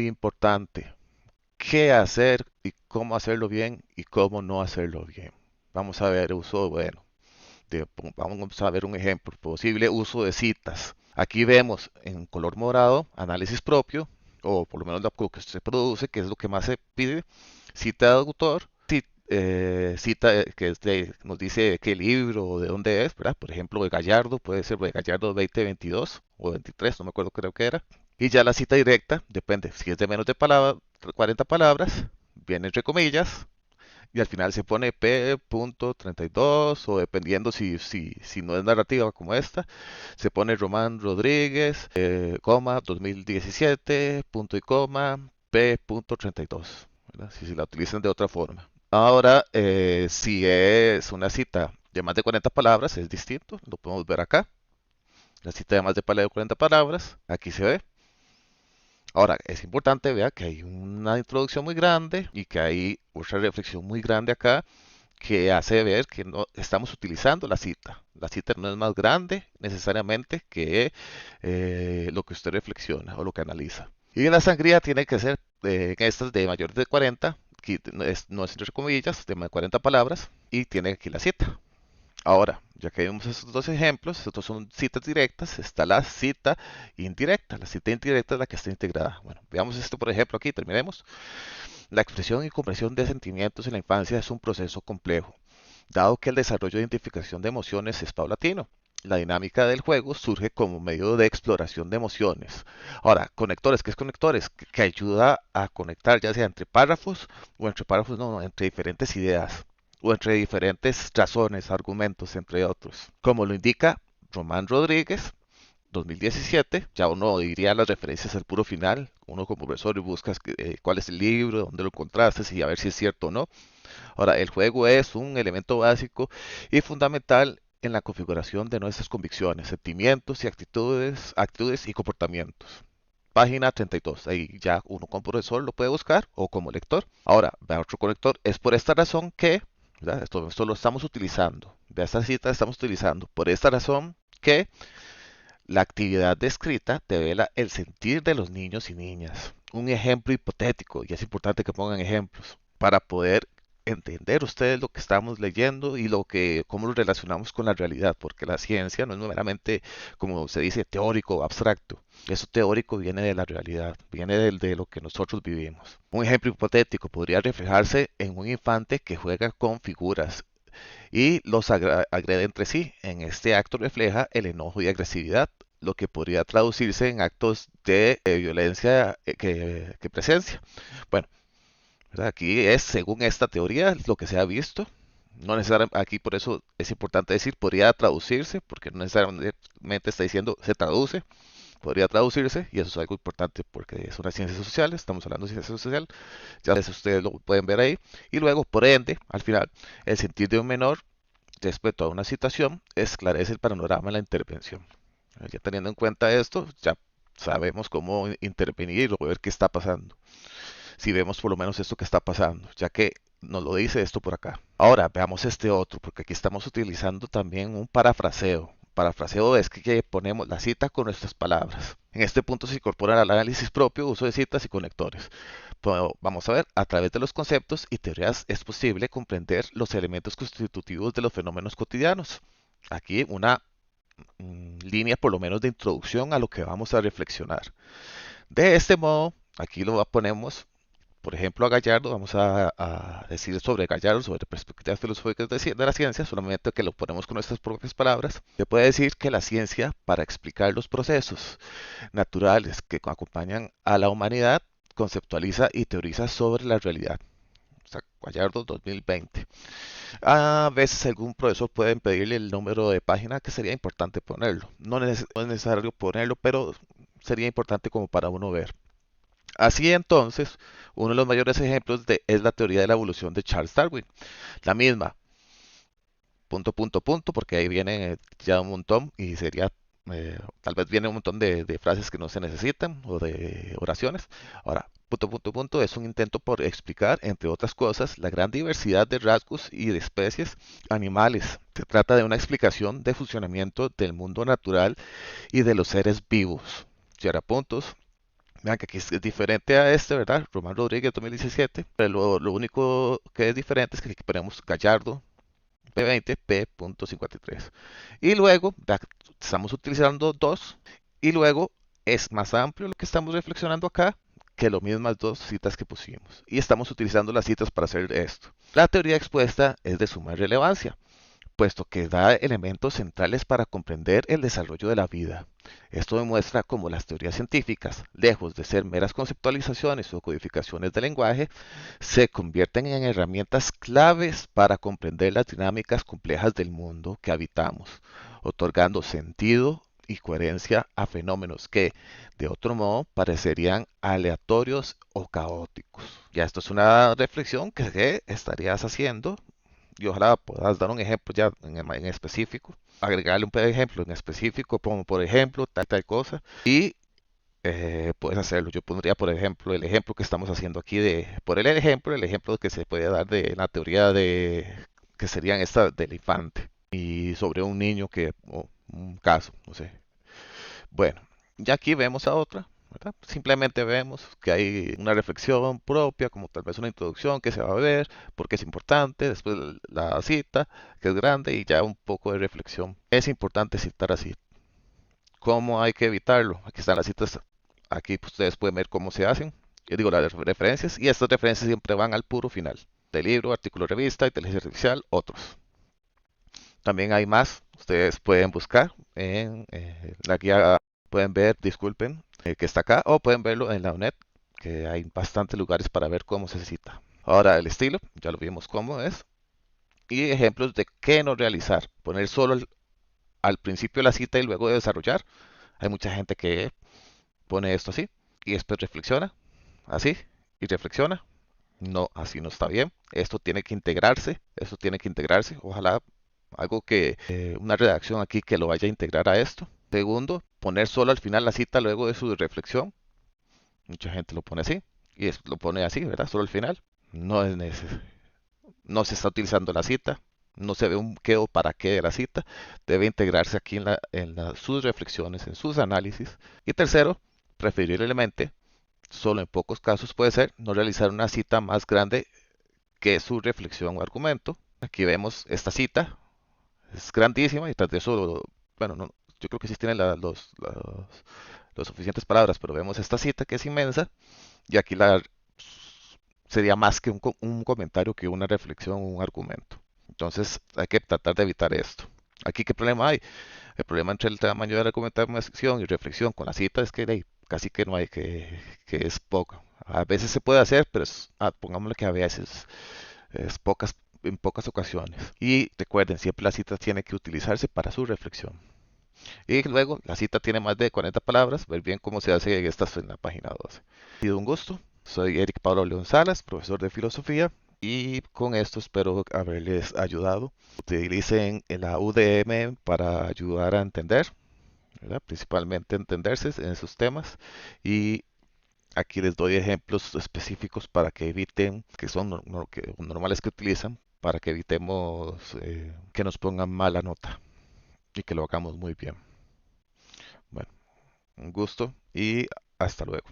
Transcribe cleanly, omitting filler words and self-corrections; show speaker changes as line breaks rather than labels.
muy importante. ¿Qué hacer y cómo hacerlo bien y cómo no hacerlo bien? Vamos a ver uso, bueno, vamos a ver un ejemplo, posible uso de citas. Aquí vemos en color morado, análisis propio, o por lo menos lo que se produce, que es lo que más se pide, cita de autor, cita que nos dice qué libro o de dónde es, ¿verdad? Por ejemplo, de Gallardo, puede ser de Gallardo 2022 o 23, no me acuerdo, creo que era. Y ya la cita directa, depende, si es de menos de 40 palabras, viene entre comillas, y al final se pone P.32 o dependiendo si no es narrativa como esta, se pone Román Rodríguez, coma, 2017, punto y coma, P.32, ¿verdad? Si la utilizan de otra forma. Ahora, si es una cita de más de 40 palabras, es distinto, lo podemos ver acá. La cita de más de 40 palabras, aquí se ve. Ahora, es importante, vea que hay una introducción muy grande y que hay otra reflexión muy grande acá que hace ver que no estamos utilizando la cita. La cita no es más grande necesariamente que lo que usted reflexiona o lo que analiza. Y en la sangría tiene que ser en estas de mayores de 40, que no es entre comillas, de más de 40 palabras, y tiene aquí la cita. Ahora, ya que vimos estos dos ejemplos, estos son citas directas, está la cita indirecta. La cita indirecta es la que está integrada. Bueno, veamos esto por ejemplo aquí, terminemos. La expresión y comprensión de sentimientos en la infancia es un proceso complejo, dado que el desarrollo de identificación de emociones es paulatino. La dinámica del juego surge como medio de exploración de emociones. Ahora, conectores, ¿qué es conectores? Que ayuda a conectar ya sea entre párrafos o entre párrafos, no, entre diferentes ideas o entre diferentes razones, argumentos, entre otros. Como lo indica Román Rodríguez, 2017, ya uno diría las referencias al puro final, uno como profesor y buscas cuál es el libro, dónde lo encontraste y a ver si es cierto o no. Ahora, el juego es un elemento básico y fundamental en la configuración de nuestras convicciones, sentimientos y actitudes y comportamientos. Página 32, ahí ya uno como profesor lo puede buscar o como lector. Ahora, vea otro conector, es por esta razón que, ¿verdad? Esto lo estamos utilizando, vea esta cita estamos utilizando, por esta razón que la actividad descrita devela el sentir de los niños y niñas. Un ejemplo hipotético, y es importante que pongan ejemplos, para poder entender ustedes lo que estamos leyendo y cómo lo relacionamos con la realidad, porque la ciencia no es meramente, como se dice, teórico o abstracto. Eso teórico viene de la realidad, viene de lo que nosotros vivimos. Un ejemplo hipotético podría reflejarse en un infante que juega con figuras y los agrede entre sí. En este acto refleja el enojo y agresividad, lo que podría traducirse en actos de violencia que presencia. Bueno, ¿verdad? Aquí es según esta teoría lo que se ha visto. No necesariamente, aquí por eso es importante decir, podría traducirse, porque no necesariamente está diciendo se traduce, podría traducirse, y eso es algo importante porque es una ciencia social, estamos hablando de ciencia social, ya eso ustedes lo pueden ver ahí, y luego, por ende, al final, el sentir de un menor respecto a una situación, esclarece el panorama de la intervención. Ya teniendo en cuenta esto, ya sabemos cómo intervenir o ver qué está pasando. Si vemos por lo menos esto que está pasando, ya que nos lo dice esto por acá. Ahora veamos este otro, porque aquí estamos utilizando también un parafraseo. Parafraseo es que ponemos la cita con nuestras palabras. En este punto se incorpora el análisis propio, uso de citas y conectores. Pero vamos a ver, a través de los conceptos y teorías es posible comprender los elementos constitutivos de los fenómenos cotidianos. Aquí una línea por lo menos de introducción a lo que vamos a reflexionar. De este modo, aquí lo ponemos, por ejemplo, a Gallardo, vamos a decir sobre Gallardo, sobre perspectivas filosóficas de la ciencia, solamente que lo ponemos con nuestras propias palabras. Se puede decir que la ciencia, para explicar los procesos naturales que acompañan a la humanidad, conceptualiza y teoriza sobre la realidad. O sea, Gallardo 2020. A veces algún profesor puede pedirle el número de página que sería importante ponerlo. No es necesario ponerlo, pero sería importante como para uno ver. Así entonces, uno de los mayores ejemplos es la teoría de la evolución de Charles Darwin. La misma, punto, punto, punto, porque ahí viene ya un montón y sería, tal vez viene un montón de frases que no se necesitan o de oraciones. Ahora, punto, punto, punto es un intento por explicar, entre otras cosas, la gran diversidad de rasgos y de especies animales. Se trata de una explicación de funcionamiento del mundo natural y de los seres vivos. Cierra puntos. Vean que aquí es diferente a este, ¿verdad? Román Rodríguez 2017. Pero lo único que es diferente es que aquí ponemos Gallardo P20 P.53. Y luego estamos utilizando dos. Y luego es más amplio lo que estamos reflexionando acá que las mismas dos citas que pusimos. Y estamos utilizando las citas para hacer esto. La teoría expuesta es de suma relevancia, puesto que da elementos centrales para comprender el desarrollo de la vida. Esto demuestra cómo las teorías científicas, lejos de ser meras conceptualizaciones o codificaciones del lenguaje, se convierten en herramientas claves para comprender las dinámicas complejas del mundo que habitamos, otorgando sentido y coherencia a fenómenos que, de otro modo, parecerían aleatorios o caóticos. Ya esto es una reflexión que estarías haciendo y ojalá puedas dar un ejemplo ya en específico, agregarle un ejemplo en específico, como por ejemplo tal cosa, y puedes hacerlo. Yo pondría, por ejemplo, el ejemplo que estamos haciendo aquí por el ejemplo que se puede dar de la teoría de que serían esta del infante y sobre un niño o un caso, no sé. Bueno, ya aquí vemos a otra, ¿verdad? Simplemente vemos que hay una reflexión propia, como tal vez una introducción que se va a ver, porque es importante, después la cita, que es grande, y ya un poco de reflexión. Es importante citar así. ¿Cómo hay que evitarlo? Aquí están las citas, aquí pues, ustedes pueden ver cómo se hacen. Yo digo las referencias, y estas referencias siempre van al puro final. De libro, artículo, revista, inteligencia artificial, otros. También hay más, ustedes pueden buscar en la guía, pueden ver, disculpen, que está acá, o pueden verlo en la UNED, que hay bastantes lugares para ver cómo se cita. Ahora el estilo, ya lo vimos cómo es, y ejemplos de qué no realizar. Poner solo al principio de la cita y luego de desarrollar. Hay mucha gente que pone esto así y después reflexiona, así, y reflexiona. No, así no está bien. Esto tiene que integrarse. Ojalá una redacción aquí que lo vaya a integrar a esto. Segundo, poner solo al final la cita luego de su reflexión. Mucha gente lo pone así y lo pone así, ¿verdad? Solo al final. No es necesario. No se está utilizando la cita. No se ve un qué o para qué de la cita. Debe integrarse aquí sus reflexiones, en sus análisis. Y tercero, preferiblemente, solo en pocos casos puede ser, no realizar una cita más grande que su reflexión o argumento. Aquí vemos esta cita, es grandísima y tras de eso, bueno, no, yo creo que sí tiene los suficientes palabras, pero vemos esta cita que es inmensa y aquí sería más que un comentario que una reflexión o un argumento. Entonces hay que tratar de evitar esto. Aquí, ¿qué problema hay? El problema entre el tamaño de la argumentación y reflexión con la cita es que casi que no hay, que es poco. A veces se puede hacer, pero pongámosle que a veces es en pocas ocasiones. Y recuerden, siempre la cita tiene que utilizarse para su reflexión. Y luego, la cita tiene más de 40 palabras, ver bien cómo se hace estas en la página 12. Ha sido un gusto. Soy Eric Pablo León Salas, profesor de filosofía, y con esto espero haberles ayudado. Utilicen la UDM para ayudar a entender, ¿verdad? Principalmente entenderse en sus temas, y aquí les doy ejemplos específicos para que eviten, que son normales que utilizan, para que evitemos que nos pongan mala nota y que lo hagamos muy bien. Bueno, un gusto y hasta luego.